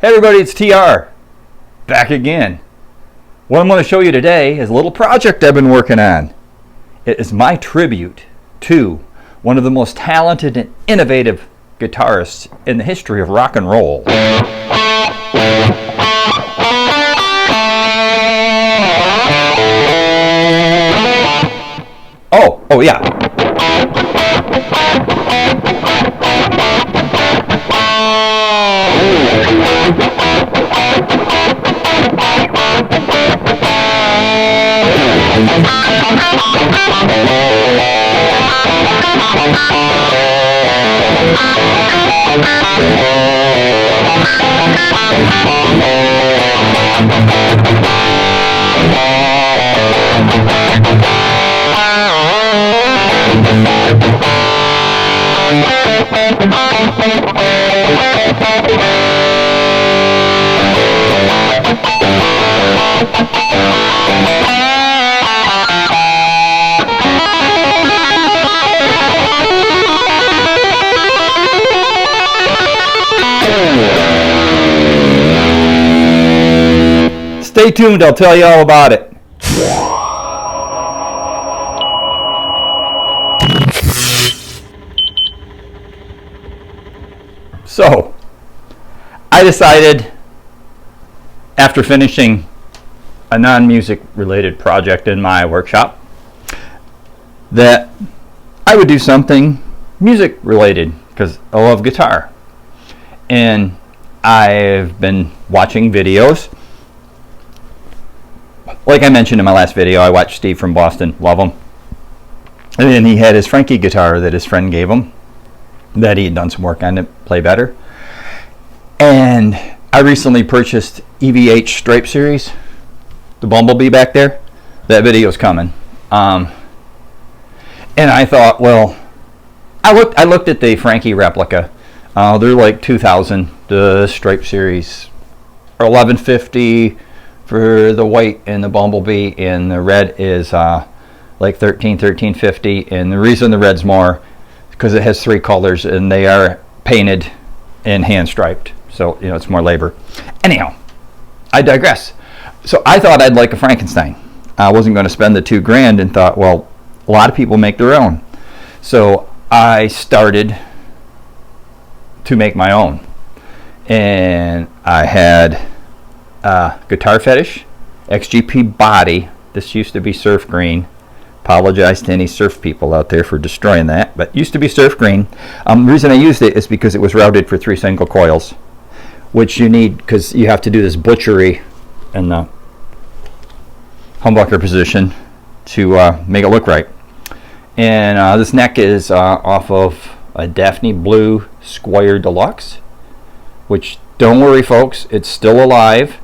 Hey everybody, it's TR, back again. What I'm going to show you today is a little project I've been working on. It is my tribute to one of the most talented and innovative guitarists in the history of rock and roll. Oh yeah. Stay tuned, I'll tell you all about it. So, I decided after finishing a non-music related project in my workshop that I would do something music related because I love guitar. And I've been watching videos. Like I mentioned in my last video, I watched Steve from Boston, love him. And then he had his Frankie guitar that his friend gave him, that he had done some work on to play better. And I recently purchased EVH Stripe Series, the Bumblebee back there. That video's coming. And I thought, well, I looked at the Frankie replica. They're like $2,000. The Stripe Series are $1,150 for the white and the Bumblebee, and the red is like $1350. And the reason the red's more because it has 3 colors and they are painted and hand striped, so you know it's more labor. Anyhow, I digress. So I thought I'd like a Frankenstein. I wasn't going to spend the $2,000 and thought, well, a lot of people make their own. So I started to make my own, and I had Guitar Fetish XGP body. This used to be surf green. Apologize to any surf people out there for destroying that, but used to be surf green. The reason I used it is because it was routed for 3 single coils, which you need because you have to do this butchery in the humbucker position to make it look right. And this neck is off of a Daphne Blue Squire Deluxe, which, don't worry folks, it's still alive.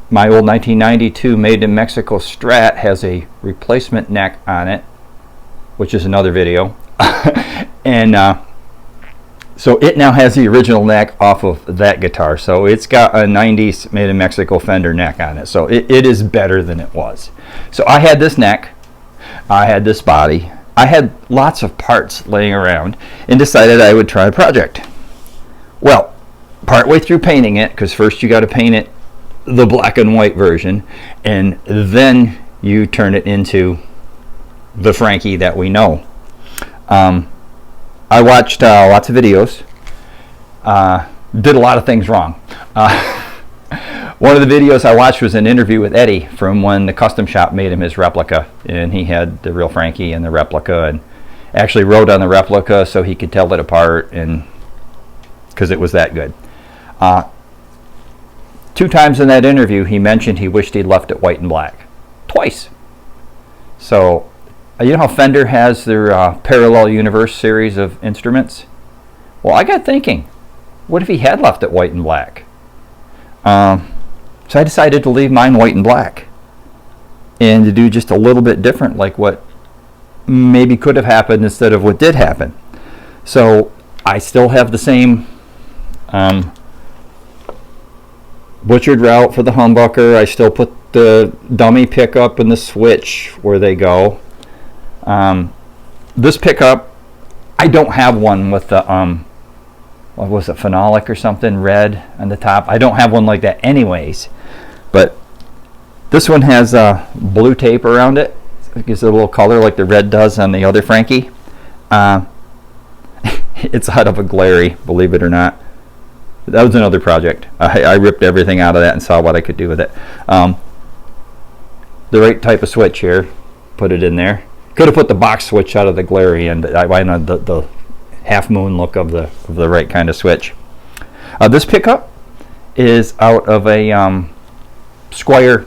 My old 1992 made in Mexico Strat has a replacement neck on it, which is another video. And so it now has the original neck off of that guitar. So it's got a 90s made in Mexico Fender neck on it. So it is better than it was. So I had this neck, I had this body, I had lots of parts laying around, and decided I would try a project. Well, partway through painting it, because first you got to paint it the black and white version, and then you turn it into the Frankie that we know. I watched lots of videos, did a lot of things wrong. One of the videos I watched was an interview with Eddie from when the custom shop made him his replica, and he had the real Frankie and the replica, and actually wrote on the replica so he could tell it apart, and because it was that good. 2 times in that interview he mentioned he wished he'd left it white and black. Twice. So you know how Fender has their Parallel Universe series of instruments? Well, I got thinking, what if he had left it white and black? So I decided to leave mine white and black and to do just a little bit different, like what maybe could have happened instead of what did happen. So I still have the same butchered route for the humbucker. I still put the dummy pickup and the switch where they go. This pickup, I don't have one with the what was it, phenolic or something, red on the top. I don't have one like that anyways, but this one has blue tape around it. It gives it a little color like the red does on the other Frankie. It's out of a Glary, believe it or not. That was another project. I ripped everything out of that and saw what I could do with it. The right type of switch here, put it in there. Could have put the box switch out of the Glary, and I wanted the half moon look of the right kind of switch. This pickup is out of a Squire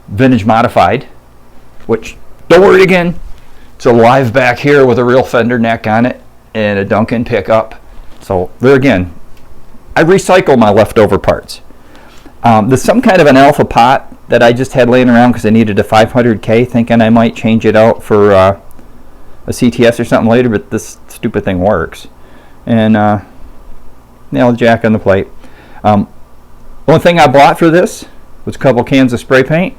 vintage modified, which, don't worry again, it's a live back here with a real fender neck on it and a Duncan pickup. So there again, I recycle my leftover parts. There's some kind of an alpha pot that I just had laying around because I needed a 500K, thinking I might change it out for a CTS or something later, but this stupid thing works. And nail jack on the plate. One thing I bought for this was a couple cans of spray paint,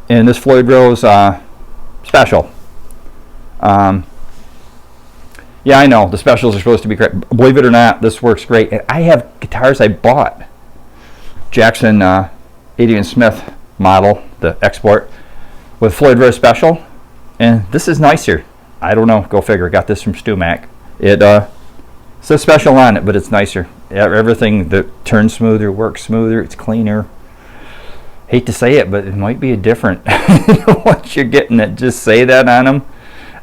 and this Floyd Rose special. Yeah, I know the specials are supposed to be great. Believe it or not, this works great. And I have guitars I bought, Jackson Adrian Smith model, the export, with Floyd Rose special, and this is nicer. I don't know, go figure. Got this from Stu Mac. It says special on it, but it's nicer. Everything that turns smoother, works smoother, it's cleaner. Hate to say it, but it might be a different what you're getting that just say that on them.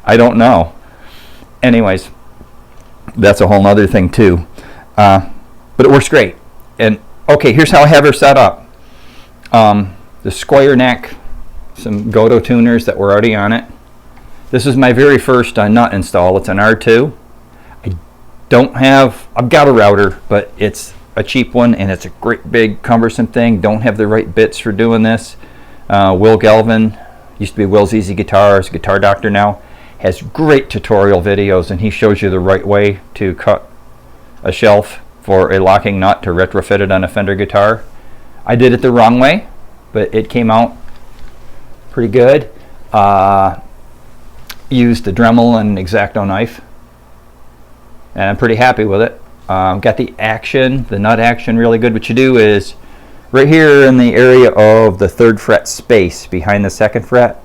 I don't know. Anyways, that's a whole nother thing too. But it works great. And okay, here's how I have her set up. The Squire neck, some Goto tuners that were already on it. This is my very first nut install. It's an R2. I've got a router, but it's a cheap one, and it's a great big cumbersome thing. Don't have the right bits for doing this. Will Galvin, used to be Will's Easy Guitars, Guitar Doctor now, has great tutorial videos, and he shows you the right way to cut a shelf for a locking nut to retrofit it on a Fender guitar. I did it the wrong way, but it came out pretty good. Used the Dremel and X-Acto knife, and I'm pretty happy with it. Got the action, the nut action really good. What you do is right here in the area of the 3rd fret space behind the 2nd fret,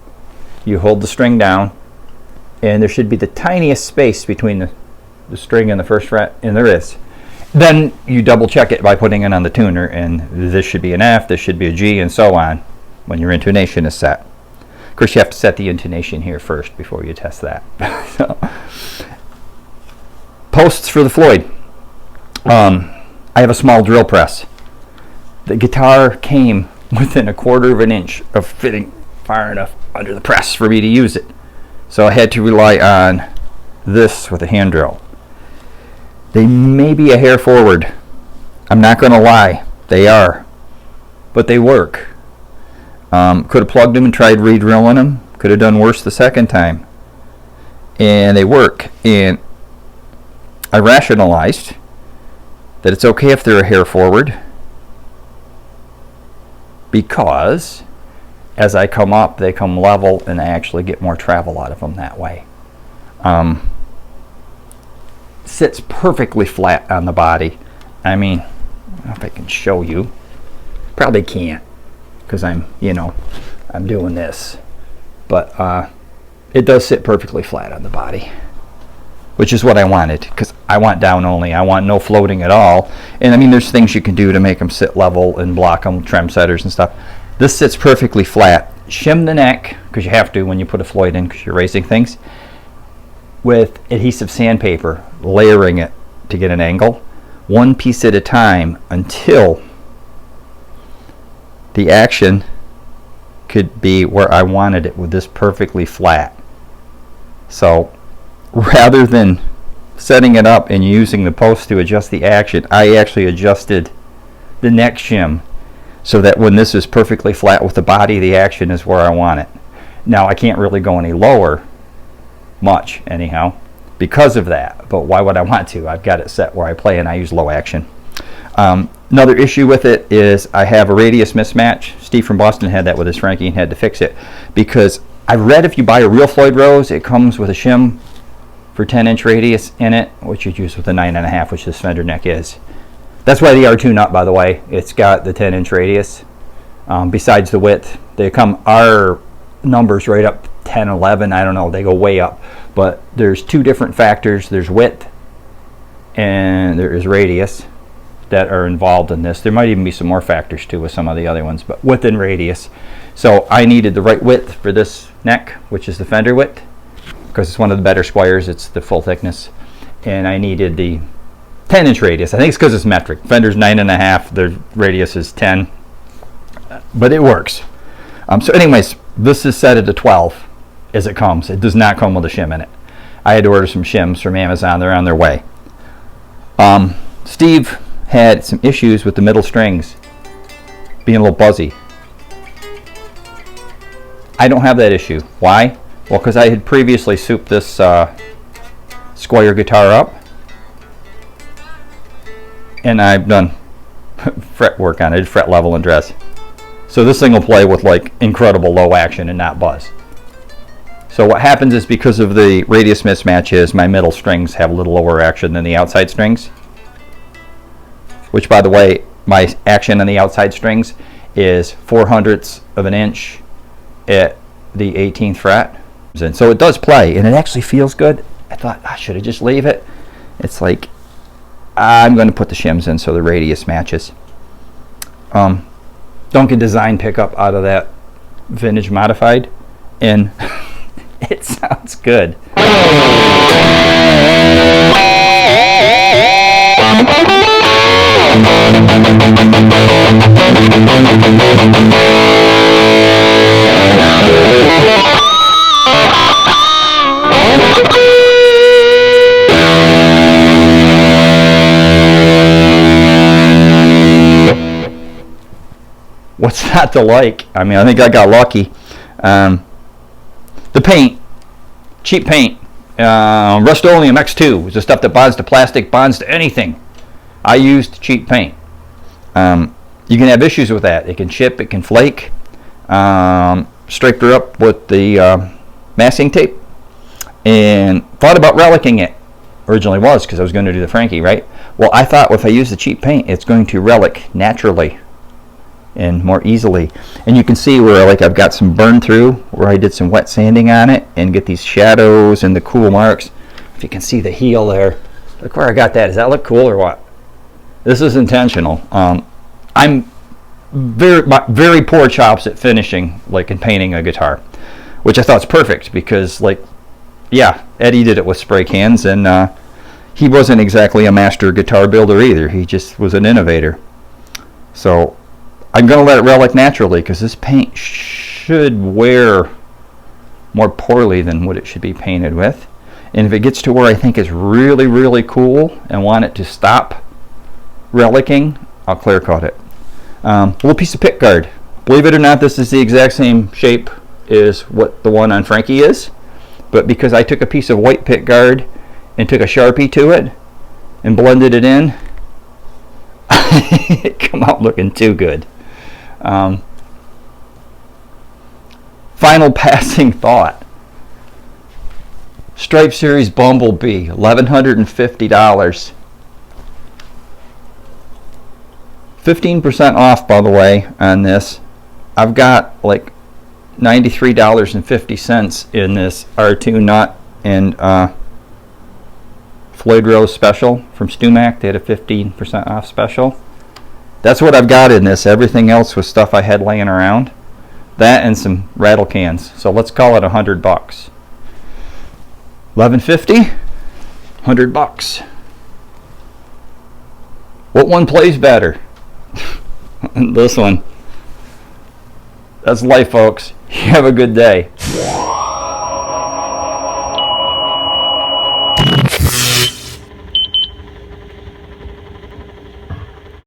you hold the string down, and there should be the tiniest space between the string and the 1st fret, and there is. Then you double check it by putting it on the tuner, and this should be an F, this should be a G, and so on when your intonation is set. Of course, you have to set the intonation here first before you test that. So, posts for the Floyd. I have a small drill press. The guitar came within a 1/4 of an inch of fitting far enough under the press for me to use it. So I had to rely on this with a hand drill. They may be a hair forward. I'm not going to lie. They are. But they work. Could have plugged them and tried re-drilling them. Could have done worse the second time. And they work. And I rationalized that it's okay if they're a hair forward, because as I come up, they come level, and I actually get more travel out of them that way. Sits perfectly flat on the body. I mean, I don't know if I can show you. Probably can't, because I'm doing this. But it does sit perfectly flat on the body, which is what I wanted, because I want down only. I want no floating at all. And I mean, there's things you can do to make them sit level and block them, trem setters and stuff. This sits perfectly flat. Shim the neck, because you have to when you put a Floyd in, because you're raising things, with adhesive sandpaper, layering it to get an angle, one piece at a time, until the action could be where I wanted it, with this perfectly flat. So rather than setting it up and using the post to adjust the action, I actually adjusted the neck shim so that when this is perfectly flat with the body, the action is where I want it. Now I can't really go any lower, much anyhow, because of that, but why would I want to? I've got it set where I play, and I use low action. Another issue with it is I have a radius mismatch. Steve from Boston had that with his Frankie and had to fix it, because I read if you buy a real Floyd Rose, it comes with a shim for 10-inch radius in it, which you'd use with the 9.5, which this fender neck is. That's why the R2 nut, by the way, it's got the 10-inch radius. Besides the width, they come our numbers right up 10, 11. I don't know, they go way up. But there's two different factors. There's width and there is radius that are involved in this. There might even be some more factors too with some of the other ones, but width and radius. So I needed the right width for this neck, which is the fender width, because it's one of the better squares. It's the full thickness. And I needed the 10-inch radius. I think it's because it's metric. Fender's 9.5, the radius is 10, but it works. So anyways, this is set at a 12 as it comes. It does not come with a shim in it. I had to order some shims from Amazon. They're on their way. Steve had some issues with the middle strings being a little buzzy. I don't have that issue. Why? Well, because I had previously souped this Squire guitar up, and I've done fret work on it, fret level and dress. So this thing will play with like incredible low action and not buzz. So what happens is, because of the radius mismatch, is my middle strings have a little lower action than the outside strings. Which, by the way, my action on the outside strings is 4/100ths of an inch at the 18th fret. And so it does play, and it actually feels good. I thought, should I just leave it? It's like, I'm going to put the shims in so the radius matches. Duncan Design pickup out of that vintage modified, and it sounds good. What's not to like? I mean, I think I got lucky. The paint, cheap paint, Rust-Oleum X2 is the stuff that bonds to plastic, bonds to anything. I used cheap paint. You can have issues with that. It can chip, it can flake. Striped her up with the masking tape and thought about relicking it. Originally was, because I was going to do the Frankie, right? Well, I thought if I use the cheap paint, it's going to relic naturally and more easily. And you can see where like I've got some burn through where I did some wet sanding on it and get these shadows and the cool marks. If you can see the heel there, look where I got that. Does that look cool or what? This is intentional. I'm very poor chops at finishing, like in painting a guitar, which I thought is perfect because, like, yeah, Eddie did it with spray cans, and he wasn't exactly a master guitar builder either. He just was an innovator. So I'm going to let it relic naturally because this paint should wear more poorly than what it should be painted with. And if it gets to where I think it's really, really cool and want it to stop relicking, I'll clear coat it. A little piece of Pickguard. Believe it or not, this is the exact same shape as what the one on Frankie is. But because I took a piece of white Pickguard and took a Sharpie to it and blended it in, it come out looking too good. Final passing thought. Stripe Series Bumblebee, $1,150. 15% off, by the way, on this. I've got like $93.50 in this R2 nut and Floyd Rose special from StewMac. They had a 15% off special. That's what I've got in this. Everything else was stuff I had laying around. That and some rattle cans. So let's call it $100. $11.50, $100. What one plays better? This one. That's life, folks. You have a good day.